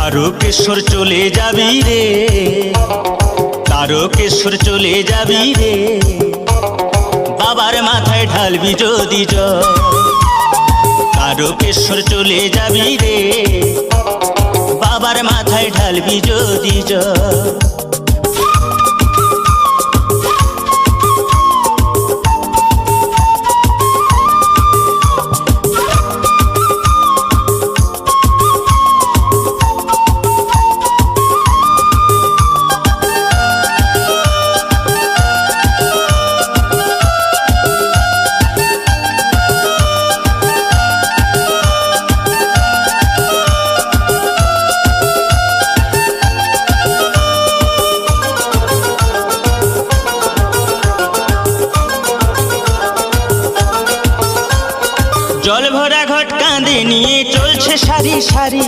তারকেশ্বর চলে যাবি রে, তারকেশ্বর চলে যাবি রে, বাবার মাথায় ঢালবি যদি জল। তারকেশ্বর চলে যাবি রে, বাবার মাথায় ঢালবি যদি জল। জল ভরা ঘট কাঁধে নিয়ে চলছে সারি সারি,